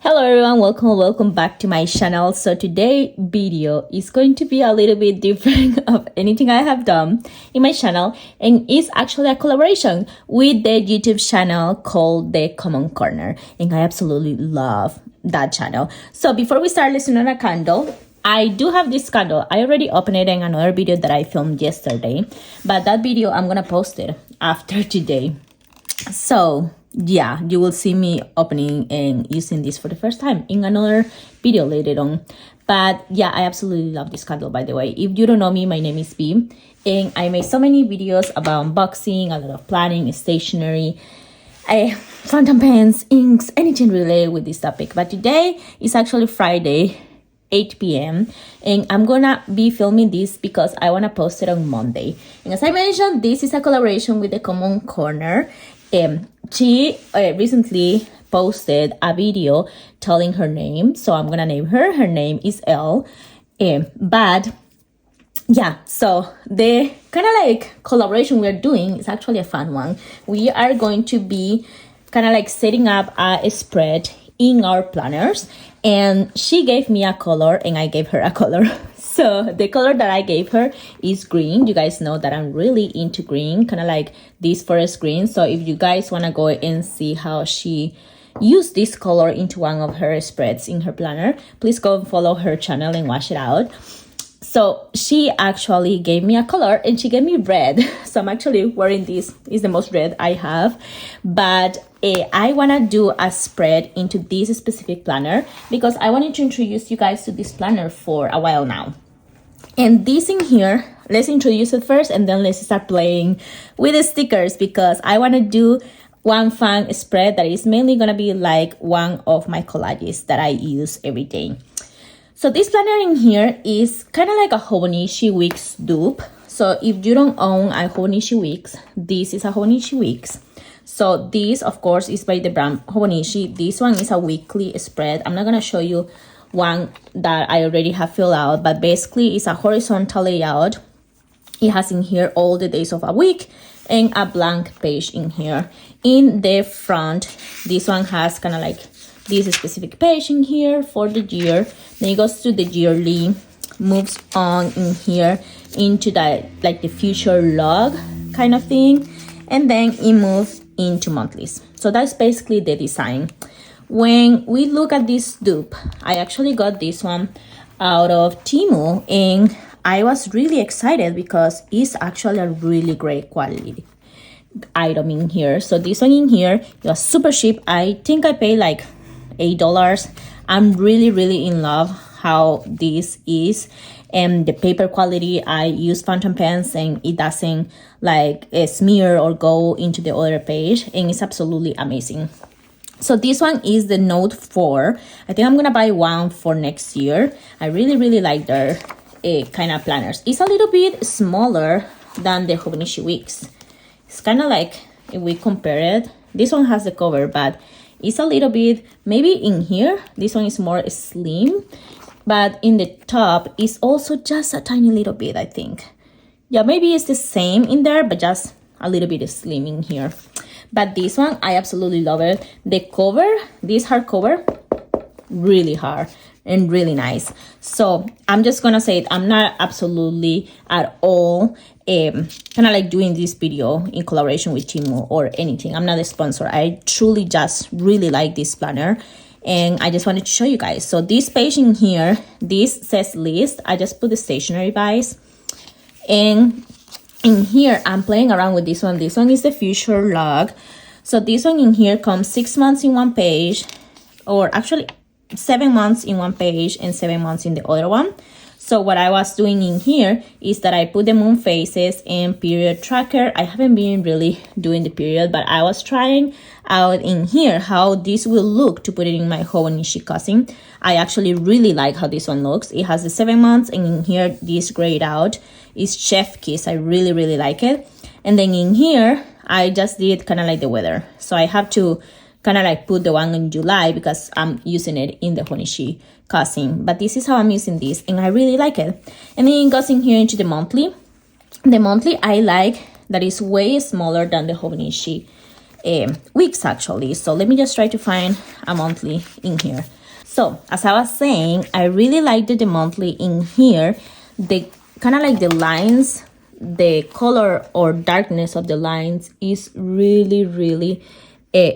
Hello everyone, welcome back to my channel. So today video is going to be a little bit different of anything I have done in my channel, and it's actually a collaboration with the YouTube channel called The Common Corner, and I absolutely love that channel. So before we start listening on a candle, I do have this candle. I already opened it in another video that I filmed yesterday, but that video I'm gonna post it after today. So yeah, you will see me opening and using this for the first time in another video later on. But yeah, I absolutely love this candle, by the way. If you don't know me, my name is B, and I made so many videos about unboxing, a lot of planning, stationery, fountain pens, inks, anything related with this topic. But today is actually Friday, 8 p.m. and I'm gonna be filming this because I want to post it on Monday. And as I mentioned, this is a collaboration with The Common Corner. She recently posted a video telling her name, so I'm gonna name her. Her name is Elle. But yeah, so the kind of like collaboration we're doing is actually a fun one. We are going to be kind of like setting up a spread in our planners, and she gave me a color and I gave her a color. So the color that I gave her is green. You guys know that I'm really into green, kind of like this forest green. So if you guys want to go and see how she used this color into one of her spreads in her planner, please go and follow her channel and watch it out. So she actually gave me a color and she gave me red. So I'm actually wearing this. Is the most red I have. But I want to do a spread into this specific planner because I wanted to introduce you guys to this planner for a while now. And this in here, let's introduce it first and then let's start playing with the stickers because I want to do one fun spread that is mainly going to be like one of my collages that I use every day. So this planner in here is kind of like a Hobonichi Weeks dupe. So if you don't own a Hobonichi Weeks, this is a Hobonichi Weeks. So this, of course, is by the brand Hobonichi. This one is a weekly spread. I'm not going to show you one that I already have filled out, but basically it's a horizontal layout. It has in here all the days of a week and a blank page in here. In the front, this one has kind of like this specific page in here for the year. Then it goes to the yearly, moves on in here into that like the future log kind of thing, and then it moves into monthlies. So that's basically the design. When we look at this dupe, I actually got this one out of Temu, and I was really excited because it's actually a really great quality item in here. So this one in here, it was super cheap. I think I paid like $8. I'm really in love how this is, and the paper quality. I use fountain pens and it doesn't like smear or go into the other page, and it's absolutely amazing. So this one is the Note 4. I think I'm gonna buy one for next year. I really like their kind of planners. It's a little bit smaller than the Hobonichi Weeks. It's kind of like, if we compare it, this one has the cover, but it's a little bit, maybe in here, this one is more slim, but in the top, it's also just a tiny little bit, I think. Yeah, maybe it's the same in there, but just a little bit slim in here. But this one, I absolutely love it. The cover, this hardcover, really hard and really nice. So I'm just gonna say it, I'm not absolutely at all kind of like doing this video in collaboration with Temu or anything. I'm not a sponsor. I truly just really like this planner, and I just wanted to show you guys. So this page in here, this says list. I just put the stationery buys, and in here I'm playing around with this one. This one is the future log. So this one in here comes 6 months in one page, or actually 7 months in one page and 7 months in the other one. So what I was doing in here is that I put the moon phases and period tracker. I haven't been really doing the period, but I was trying out in here how this will look to put it in my Hobonichi cousin. I actually really like how this one looks. It has the 7 months, and in here this grayed out is Chef Kiss. I really like it. And then in here I just did kind of like the weather. So I have to kind of like put the one in July because I'm using it in the Hobonichi cousin. But this is how I'm using this, and I really like it. And then it goes in here into the monthly. The monthly I like that is way smaller than the Hobonichi weeks actually. So let me just try to find a monthly in here. So as I was saying, I really liked the monthly in here. The kind of like the lines, the color or darkness of the lines is really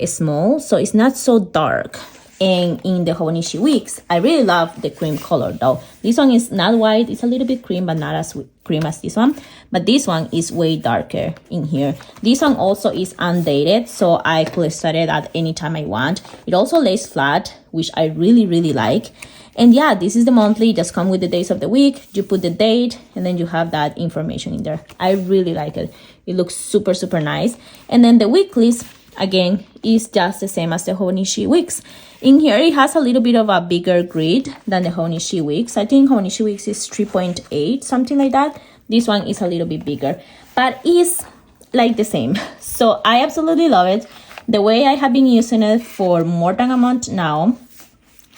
small, so it's not so dark. And in the Haugen weeks, I really love the cream color though. This one is not white, it's a little bit cream, but not as cream as this one. But this one is way darker in here. This one also is undated, so I could start it at any time I want. It also lays flat, which I really like. And yeah, this is the monthly, just come with the days of the week. You put the date and then you have that information in there. I really like it. It looks super nice. And then the weeklies, again, is just the same as the Haugen weeks. In here, it has a little bit of a bigger grid than the Haugen weeks. I think Haugen weeks is 3.8, something like that. This one is a little bit bigger, but it's like the same. So I absolutely love it. The way I have been using it for more than a month now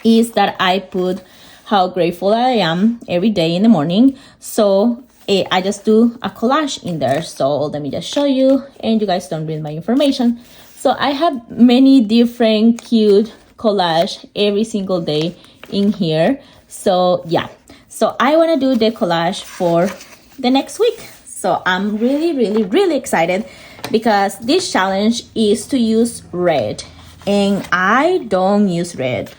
is that I put how grateful I am every day in the morning. So I just do a collage in there. So let me just show you, and you guys don't read my information. So I have many different cute collage every single day in here. So yeah, so I want to do the collage for the next week. So I'm really excited because this challenge is to use red, and I don't use red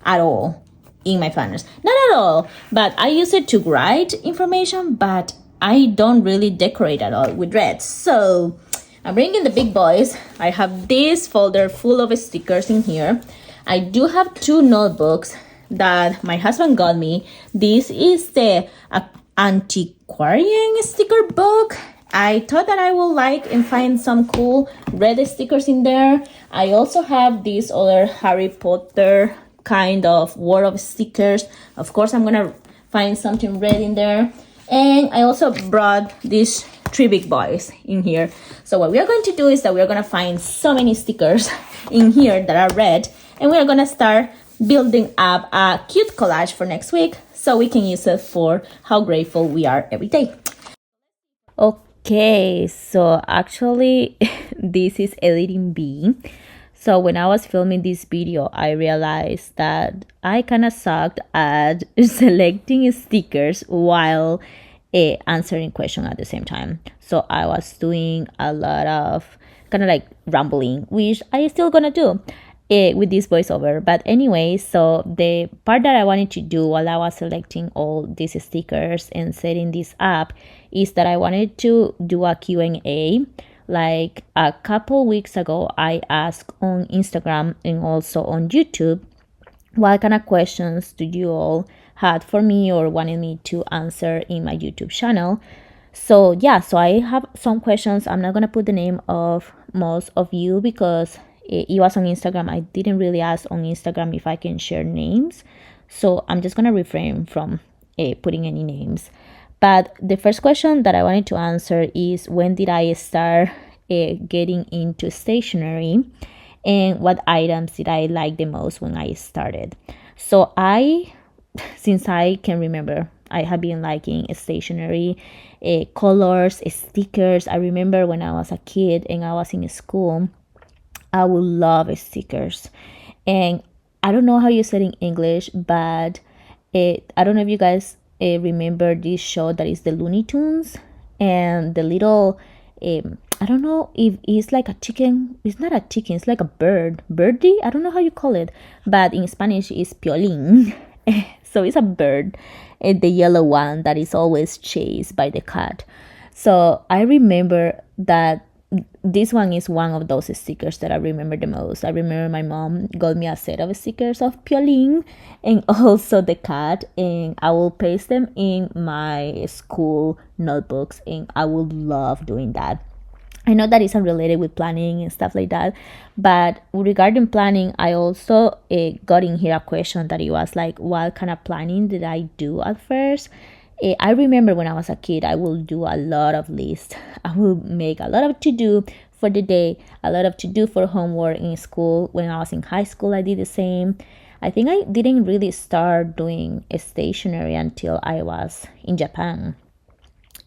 at all in my planners. Not at all, but I use it to write information, but I don't really decorate at all with red. So I'm bringing the big boys. I have this folder full of stickers in here. I do have 2 notebooks that my husband got me. This is the antiquarian sticker book. I thought that I will like and find some cool red stickers in there. I also have this other Harry Potter kind of wall of stickers. Of course, I'm gonna find something red in there. And I also brought these 3 big boys in here. So what we are going to do is that we are gonna find so many stickers in here that are red, and we are gonna start building up a cute collage for next week so we can use it for how grateful we are every day. Okay, so actually this is editing B. So when I was filming this video, I realized that I kind of sucked at selecting stickers while answering questions at the same time. So I was doing a lot of kind of like rambling, which I still gonna do with this voiceover. But anyway, so the part that I wanted to do while I was selecting all these stickers and setting this up is that I wanted to do a Q&A. Like a couple weeks ago, I asked on Instagram and also on YouTube, what kind of questions do you all had for me or wanted me to answer in my YouTube channel. So yeah, so I have some questions. I'm not gonna put the name of most of you because it was on Instagram. I didn't really ask on Instagram if I can share names, so I'm just gonna refrain from putting any names. But the first question that I wanted to answer is, when did I start getting into stationery, and what items did I like the most when I started? So since I can remember, I have been liking stationery, colors, stickers. I remember when I was a kid and I was in school, I would love stickers. And I don't know how you say it in English, but I don't know if you guys remember this show that is the Looney Tunes, and the little I don't know if it's like a chicken. It's not a chicken, it's like a birdie. I don't know how you call it, but in Spanish it's piolín. So it's a bird, the yellow one that is always chased by the cat. So I remember that this one is one of those stickers that I remember the most. I remember my mom got me a set of stickers of piolín and also the cat, and I will paste them in my school notebooks, and I would love doing that. I know that isn't related with planning and stuff like that, but regarding planning, I also got in here a question that it was like, what kind of planning did I do at first? I remember when I was a kid, I will do a lot of lists. I will make a lot of to-do for the day, a lot of to-do for homework in school. When I was in high school, I did the same. I think I didn't really start doing stationery until I was in Japan.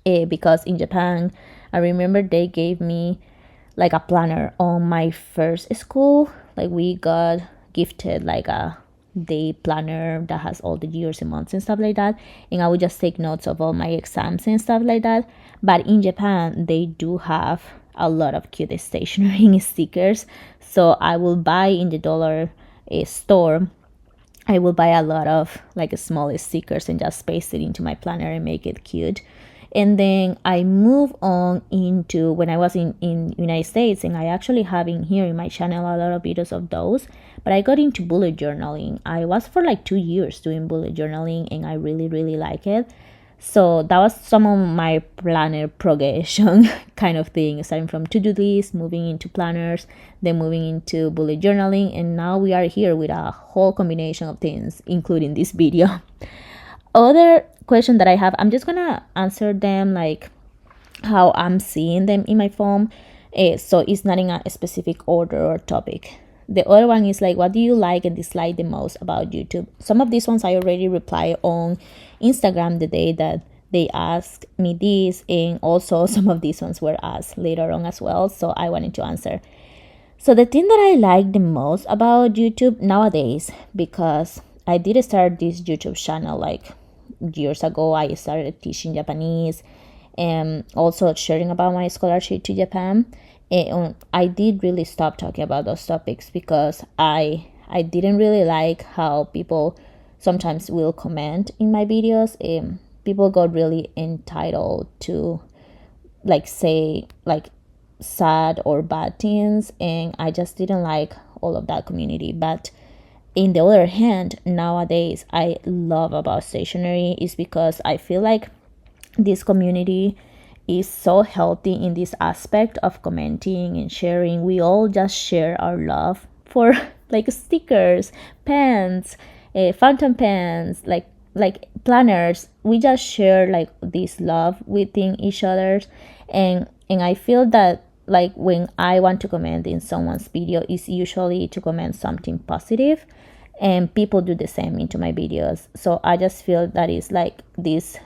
Because in Japan, I remember they gave me like a planner on my first school. Like we got gifted like a day planner that has all the years and months and stuff like that, and I would just take notes of all my exams and stuff like that. But in Japan they do have a lot of cute stationery and stickers, so I will buy in the dollar store. I will buy a lot of like small stickers and just paste it into my planner and make it cute. And then I move on into when I was in United States, and I actually have in here in my channel a lot of videos of those. But I got into bullet journaling. I was for like 2 years doing bullet journaling, and I really like it. So that was some of my planner progression kind of thing, starting from to-do list, moving into planners, then moving into bullet journaling, and now we are here with a whole combination of things, including this video. Other question that I have, I'm just gonna answer them like how I'm seeing them in my phone. So it's not in a specific order or topic. The other one is like, what do you like and dislike the most about YouTube? Some of these ones I already replied on Instagram the day that they asked me this, and also some of these ones were asked later on as well, so I wanted to answer. So the thing that I like the most about YouTube nowadays, because I did start this YouTube channel like years ago. I started teaching Japanese and also sharing about my scholarship to Japan. And I did really stop talking about those topics because I didn't really like how people sometimes will comment in my videos. People got really entitled to like say like sad or bad things, and I just didn't like all of that community. But in the other hand, nowadays I love about stationery is because I feel like this community is so healthy in this aspect of commenting and sharing. We all just share our love for like stickers, pens, fountain pens, like planners. We just share like this love within each other, and I feel that like when I want to comment in someone's video, it's usually to comment something positive, and people do the same into my videos. So I just feel that it's like this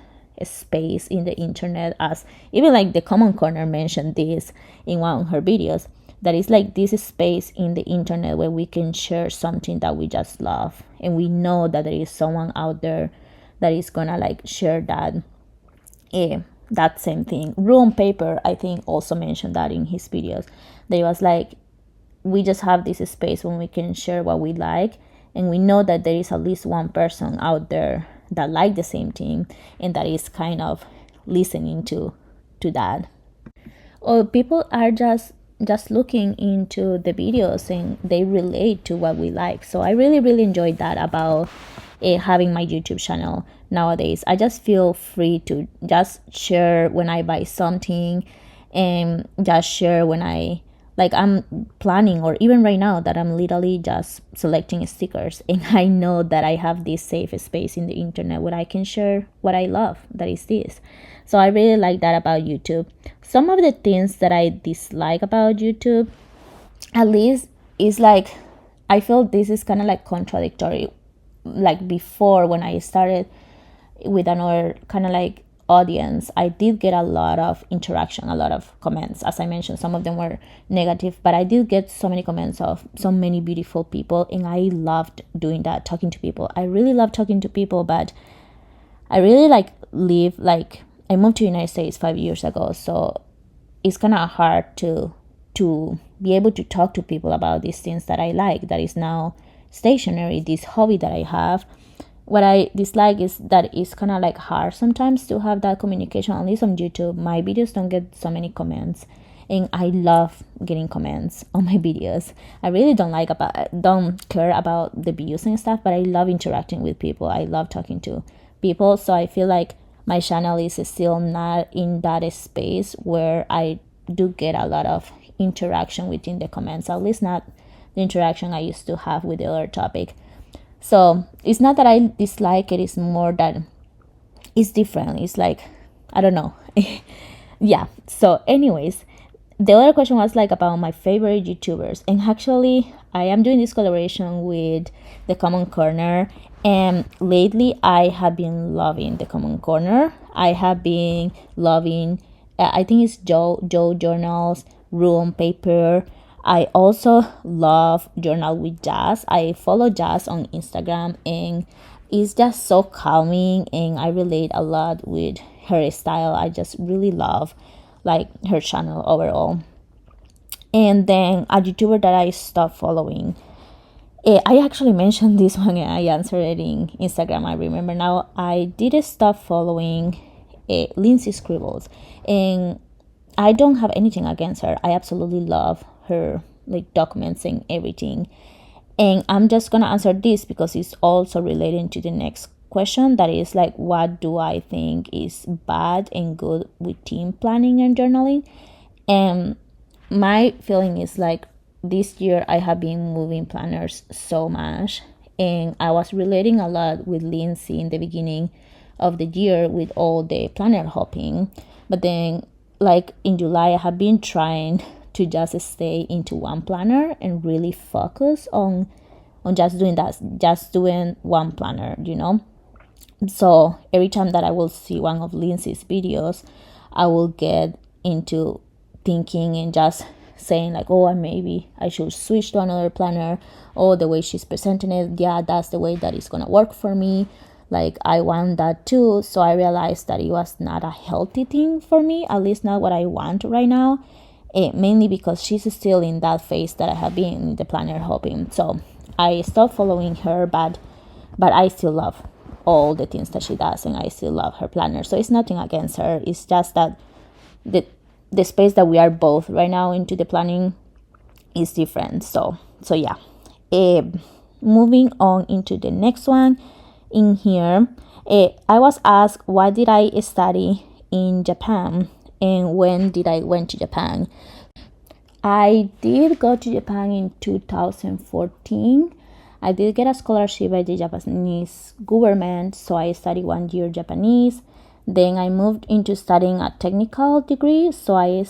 space in the internet, as even like the Common Corner mentioned this in one of her videos, that is like this space in the internet where we can share something that we just love, and we know that there is someone out there that is gonna like share that that same thing. Room Paper, I think, also mentioned that in his videos. They was like, we just have this space when we can share what we like, and we know that there is at least one person out there that like the same thing and that is kind of listening to that. Or people are just looking into the videos and they relate to what we like. So I really enjoyed that about having my YouTube channel nowadays. I just feel free to just share when I buy something, and just share when I'm planning, or even right now that I'm literally just selecting stickers, and I know that I have this safe space in the internet where I can share what I love, that is this. So I really like that about YouTube. Some of the things that I dislike about YouTube, at least, is like, I feel this is kind of like contradictory. Like before, when I started with another kind of like audience, I did get a lot of interaction, a lot of comments. As I mentioned, some of them were negative, but I did get so many comments of so many beautiful people, and I loved doing that, talking to people. I really love talking to people, but I really I moved to the United States 5 years ago, so it's kind of hard to be able to talk to people about these things that I like, that is now stationery, this hobby that I have. What I dislike is that it's kind of like hard sometimes to have that communication. At least on YouTube, my videos don't get so many comments, and I love getting comments on my videos. I really don't care about the views and stuff, but I love interacting with people. I love talking to people. So I feel like my channel is still not in that space where I do get a lot of interaction within the comments, at least not the interaction I used to have with the other topic. So it's not that I dislike it, it's more that it's different. It's like, I don't know. Yeah. So anyways, the other question was like about my favorite YouTubers, and actually I am doing this collaboration with the Common Corner, and lately I have been loving the Common Corner. I have been loving I think it's Joe Journals, rule on paper. I also love journal with Jazz. I follow Jazz on Instagram, and it's just so calming, and I relate a lot with her style. I just really love like her channel overall. And then a YouTuber that I stopped following, I actually mentioned this one and I answered it in Instagram. I remember now. I did stop following Lindsay Scribbles, and I don't have anything against her. I absolutely love her like documents and everything. And I'm just gonna answer this because it's also relating to the next question, that is like, what do I think is bad and good with team planning and journaling? And my feeling is like, this year I have been moving planners so much, and I was relating a lot with Lindsay in the beginning of the year with all the planner hopping. But then like in July I have been trying to just stay into one planner and really focus on just doing that, just doing one planner, you know. So every time that I will see one of Lindsay's videos, I will get into thinking and just saying like, oh, maybe I should switch to another planner, or the way she's presenting it, yeah, that's the way that it's gonna work for me, like I want that too. So I realized that it was not a healthy thing for me, at least not what I want right now. Mainly because she's still in that phase that I have been in the planner hopping. So I stopped following her, but I still love all the things that she does, and I still love her planner. So it's nothing against her. It's just that the space that we are both right now into the planning is different. So yeah. Moving on into the next one in here, I was asked, what did I study in Japan and when did I went to Japan? I did go to Japan in 2014. I did get a scholarship by the Japanese government, so I studied 1 year Japanese. Then I moved into studying a technical degree, so I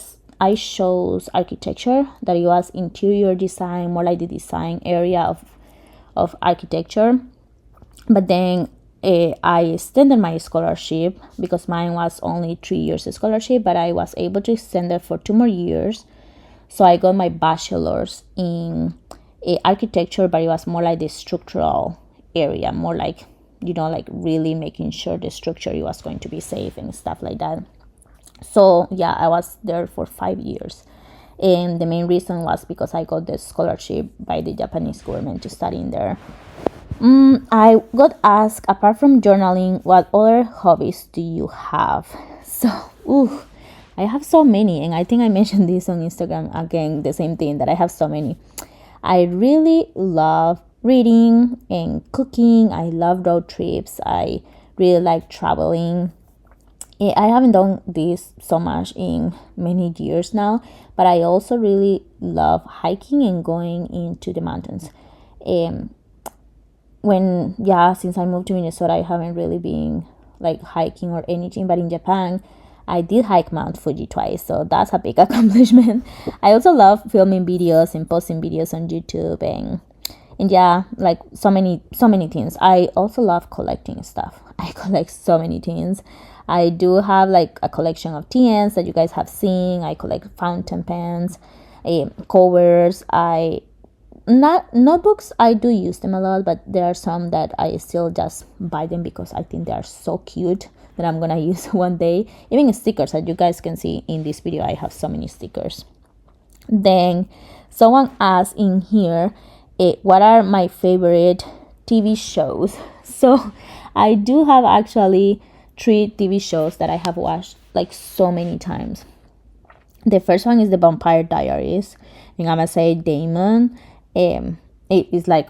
chose architecture, that it was interior design, more like the design area of architecture. But then I extended my scholarship because mine was only 3 years of scholarship, but I was able to extend it for 2 more years. So I got my bachelor's in architecture, but it was more like the structural area, more like, you know, like really making sure the structure was going to be safe and stuff like that. So yeah, I was there for 5 years. And the main reason was because I got the scholarship by the Japanese government to study in there. I got asked, apart from journaling, what other hobbies do you have? So, I have so many, and I think I mentioned this on Instagram again, the same thing, that I have so many. I really love reading and cooking. I love road trips. I really like traveling. I haven't done this so much in many years now, but I also really love hiking and going into the mountains. Since I moved to Minnesota, I haven't really been like hiking or anything, but in Japan I did hike Mount Fuji twice, so that's a big accomplishment. I also love filming videos and posting videos on YouTube, and yeah, like so many things. I also love collecting stuff. I collect so many things. I do have like a collection of TNs that you guys have seen. I collect fountain pens, covers. Notebooks, I do use them a lot, but there are some that I still just buy them because I think they are so cute that I'm gonna use one day. Even stickers, that you guys can see in this video, I have so many stickers. Then someone asked in here, what are my favorite TV shows? So I do have actually 3 TV shows that I have watched like so many times. The first one is The Vampire Diaries, and I'm gonna say Damon. It is like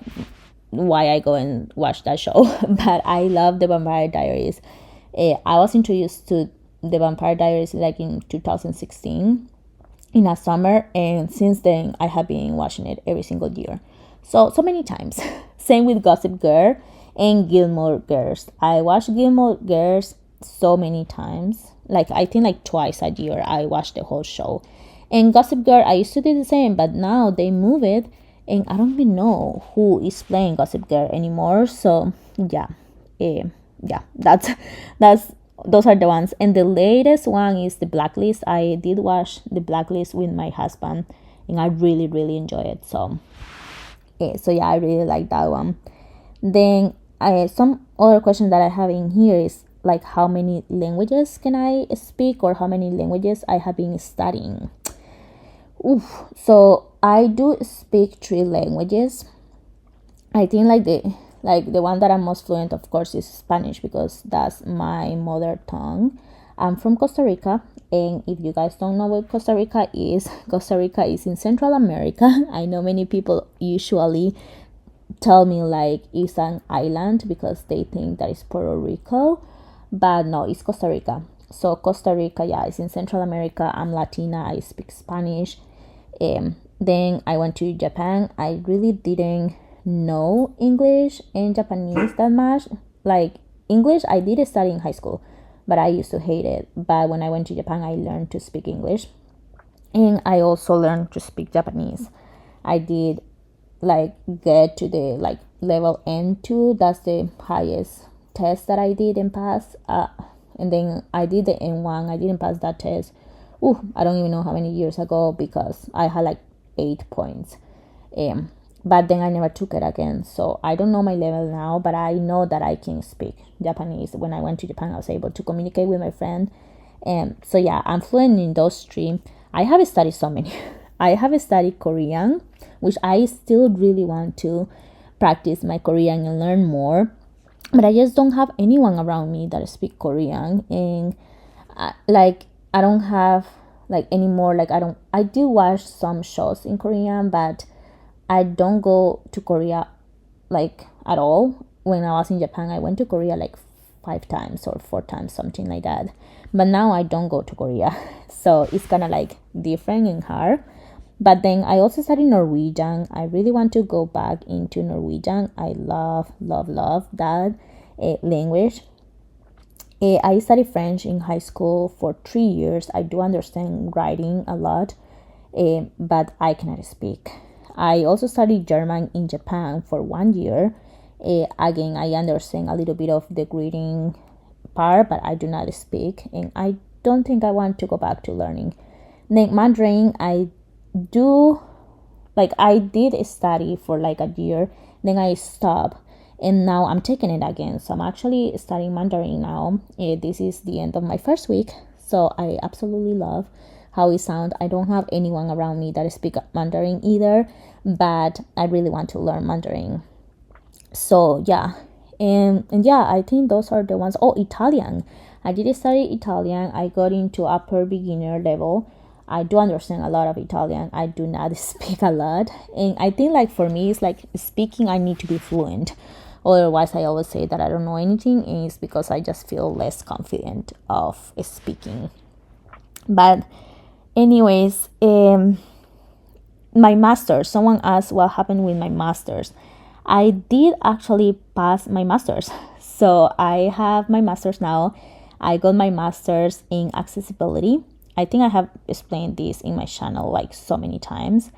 why I go and watch that show. But I love The Vampire Diaries. I was introduced to The Vampire Diaries like in 2016 in a summer, and since then I have been watching it every single year, so many times. Same with Gossip Girl and Gilmore Girls. I watch Gilmore Girls so many times, like I think like twice a year I watch the whole show. And Gossip Girl, I used to do the same, but now they move it, and I don't even know who is playing Gossip Girl anymore. So yeah, that's those are the ones. And the latest one is the Blacklist. I did watch the Blacklist with my husband, and I really, really enjoy it. So yeah, I really like that one. Then some other questions that I have in here is like, how many languages can I speak, or how many languages I have been studying. So I do speak 3 languages. I think the one that I'm most fluent, of course, is Spanish, because that's my mother tongue. I'm from Costa Rica, and if you guys don't know what Costa Rica is in Central America. I know many people usually tell me like it's an island because they think that it's Puerto Rico, but no, it's Costa Rica. So Costa Rica, yeah, it's in Central America. I'm Latina, I speak Spanish. Then I went to Japan. I really didn't know English and Japanese that much. Like English, I did study in high school, but I used to hate it. But when I went to Japan, I learned to speak English, and I also learned to speak Japanese. I did like get to the like level N2. That's the highest test that I did and pass. And then I did the N1. I didn't pass that test. I don't even know how many years ago, because I had like 8 points. But then I never took it again. So I don't know my level now, but I know that I can speak Japanese. When I went to Japan, I was able to communicate with my friend. So yeah, I'm fluent in those 3. I have studied so many. I have studied Korean, which I still really want to practice my Korean and learn more. But I just don't have anyone around me that speak Korean. And I don't have like any more, like I do watch some shows in Korean, but I don't go to Korea like at all. When I was in Japan, I went to Korea like 5 times or 4 times, something like that. But now I don't go to Korea. So it's kind of like different and hard. But then I also studied Norwegian. I really want to go back into Norwegian. I love that language. I studied French in high school for 3 years. I do understand writing a lot, but I cannot speak. I also studied German in Japan for 1 year. Again, I understand a little bit of the greeting part, but I do not speak, and I don't think I want to go back to learning. Then Mandarin, I did study for like a year, then I stopped, and now I'm taking it again. So I'm actually studying Mandarin now. This is the end of my first week, so I absolutely love how it sounds. I don't have anyone around me that speak Mandarin either, but I really want to learn Mandarin. So yeah, and yeah, I think those are the ones. Italian. I did study Italian. I got into upper beginner level. I do understand a lot of Italian. I do not speak a lot. And I think like for me, it's like speaking, I need to be fluent. Otherwise, I always say that I don't know anything. And it's because I just feel less confident of speaking. But anyways, my master's. Someone asked what happened with my master's. I did actually pass my master's. So I have my master's now. I got my master's in accessibility. I think I have explained this in my channel like so many times,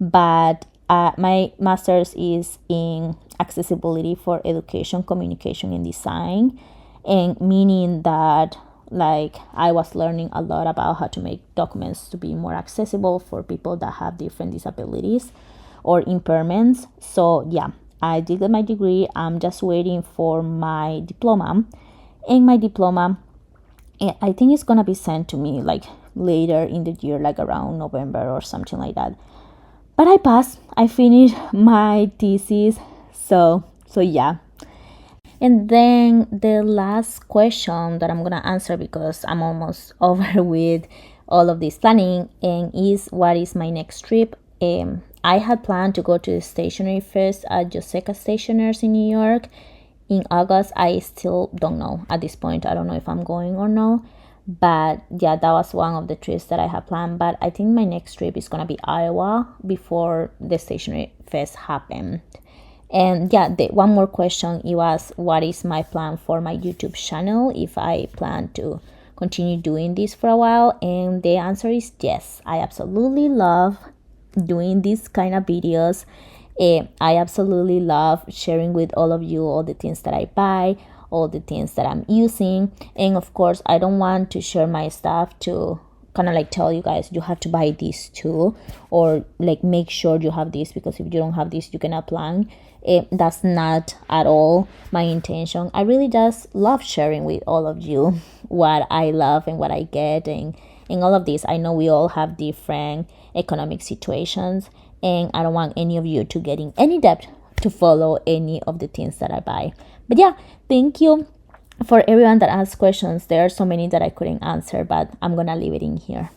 but my master's is in accessibility for education, communication, and design, and meaning that like I was learning a lot about how to make documents to be more accessible for people that have different disabilities or impairments. So yeah, I did get my degree. I'm just waiting for my diploma, and my diploma, I think it's gonna be sent to me like later in the year, like around November or something like that. But I passed. I finished my thesis. So yeah. And then the last question that I'm gonna answer, because I'm almost over with all of this planning, and is what is my next trip. I had planned to go to the stationery fest at Joseca Stationers in New York in August. I still don't know at this point. I don't know if I'm going or no. But yeah, that was one of the trips that I had planned. But I think my next trip is gonna be Iowa before the stationery fest happened. And yeah, one more question, it was what is my plan for my YouTube channel, if I plan to continue doing this for a while. And the answer is yes. I absolutely love doing these kind of videos. I absolutely love sharing with all of you all the things that I buy, all the things that I'm using. And of course, I don't want to share my stuff to kind of like tell you guys you have to buy this too, or like make sure you have this, because if you don't have this you cannot plan. That's not at all my intention. I really just love sharing with all of you what I love and what I get, and all of this. I know we all have different economic situations, and I don't want any of you to get in any debt to follow any of the things that I buy. But yeah, thank you for everyone that asked questions. There are so many that I couldn't answer, but I'm gonna leave it in here.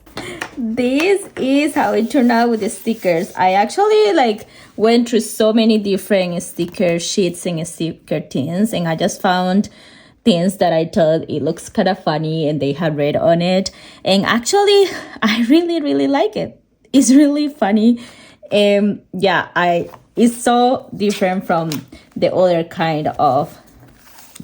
This is how it turned out with the stickers. I actually like went through so many different sticker sheets and sticker tins, and I just found things that I thought it looks kind of funny and they had red on it. And actually, I really like it. It's really funny. Yeah, it's so different from the other kind of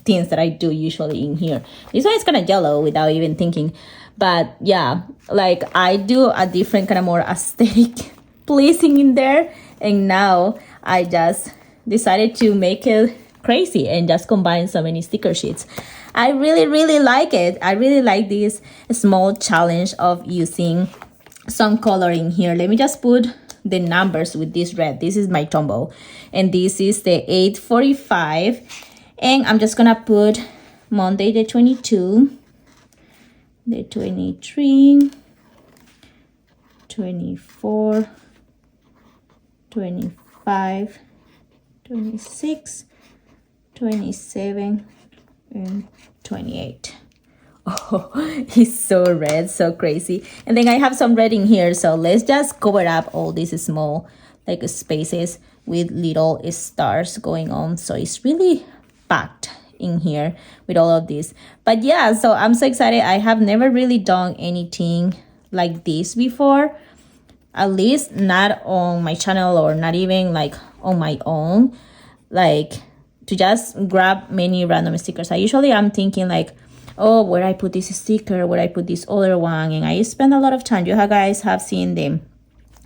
things that I do usually in here. This one is kind of yellow without even thinking. But yeah, like I do a different kind of more aesthetic placing in there. And now I just decided to make it crazy and just combine so many sticker sheets. I really like it. I really like this small challenge of using some color in here. Let me just put the numbers with this red. This is my Tombow, and this is the 845, and I'm just gonna put Monday the 22, the 23, 24, 25, 26, 27, and 28. Oh, it's so red, so crazy. And then I have some red in here, so let's just cover up all these small like spaces with little stars going on. So it's really packed in here with all of this. But yeah, so I'm so excited. I have never really done anything like this before, at least not on my channel, or not even like on my own, like to just grab many random stickers. I usually am thinking like, oh, where I put this sticker, where I put this other one, and I spend a lot of time. You guys have seen the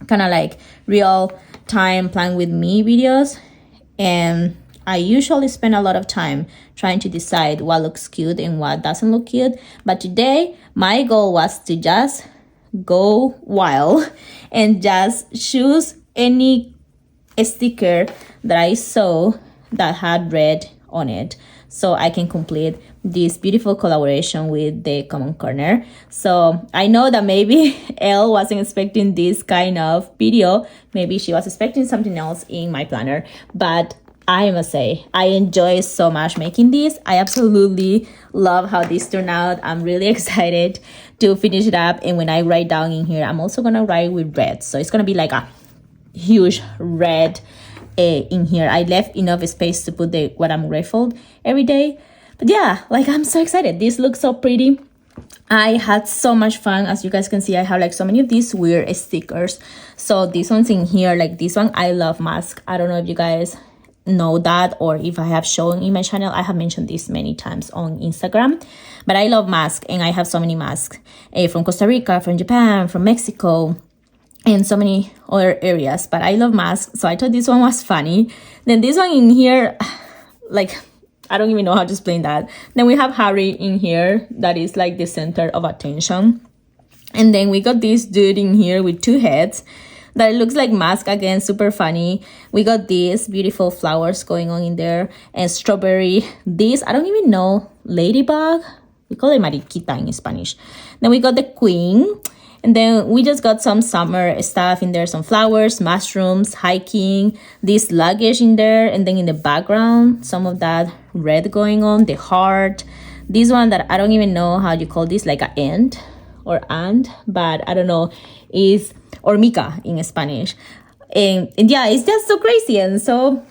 kind of like real time plan with me videos, and I usually spend a lot of time trying to decide what looks cute and what doesn't look cute. But today my goal was to just go wild and just choose any sticker that I saw that had red on it, so I can complete this beautiful collaboration with the Common Corner. So I know that maybe Elle wasn't expecting this kind of video. Maybe she was expecting something else in my planner, but I must say I enjoy so much making this. I absolutely love how this turned out. I'm really excited to finish it up. And when I write down in here, I'm also gonna write with red, so it's gonna be like a huge red in here. I left enough space to put the what I'm grateful every day. But yeah, like I'm so excited. This looks so pretty. I had so much fun. As you guys can see, I have like so many of these weird stickers. So this one's in here, like this one, I love mask. I don't know if you guys know that, or if I have shown in my channel. I have mentioned this many times on Instagram, but I love masks, and I have so many masks from Costa Rica, from Japan, from Mexico, and so many other areas. But I love masks, so I thought this one was funny. Then this one in here, like I don't even know how to explain that. Then we have Harry in here, that is like the center of attention. And then we got this dude in here with two heads that looks like mask again, super funny. We got these beautiful flowers going on in there, and strawberry. This, I don't even know, ladybug. We call it mariquita in Spanish. Then we got the queen. And then we just got some summer stuff in there, some flowers, mushrooms, hiking, this luggage in there, and then in the background, some of that red going on, the heart. This one that I don't even know how you call this, like an ant or ant, but I don't know, is hormiga in Spanish. And yeah, it's just so crazy and so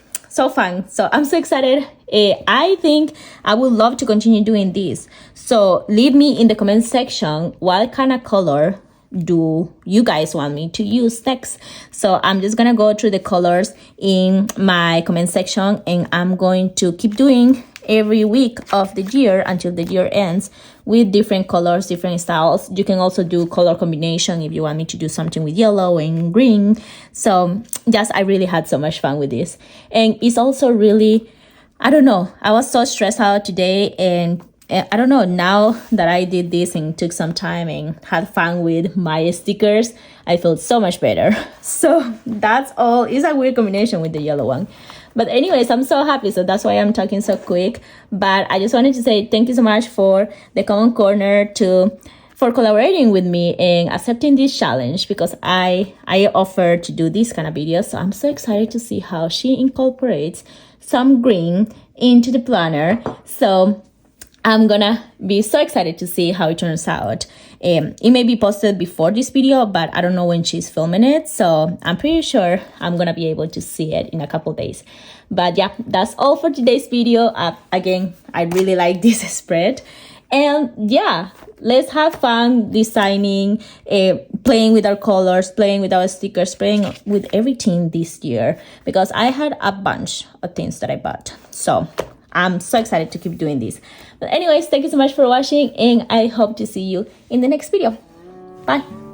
fun. So I'm so excited. I think I would love to continue doing this. So leave me in the comment section what kind of color do you guys want me to use next. So I'm just gonna go through the colors in my comment section, and I'm going to keep doing every week of the year until the year ends with different colors, different styles. You can also do color combination if you want me to do something with yellow and green. So just I really had so much fun with this, and it's also really I don't know, I was so stressed out today, and I don't know, now that I did this and took some time and had fun with my stickers, I feel so much better. So that's all. It's a weird combination with the yellow one. But anyways, I'm so happy, so that's why I'm talking so quick. But I just wanted to say thank you so much for the Common Corner for collaborating with me and accepting this challenge, because I offered to do this kind of videos. So I'm so excited to see how she incorporates some green into the planner. So I'm gonna be so excited to see how it turns out. It may be posted before this video, but I don't know when she's filming it, so I'm pretty sure I'm gonna be able to see it in a couple days. But yeah, that's all for today's video. Again, I really like this spread, and yeah, let's have fun designing, playing with our colors, playing with our stickers, playing with everything this year, because I had a bunch of things that I bought. So I'm so excited to keep doing this. But anyways, thank you so much for watching, and I hope to see you in the next video. Bye.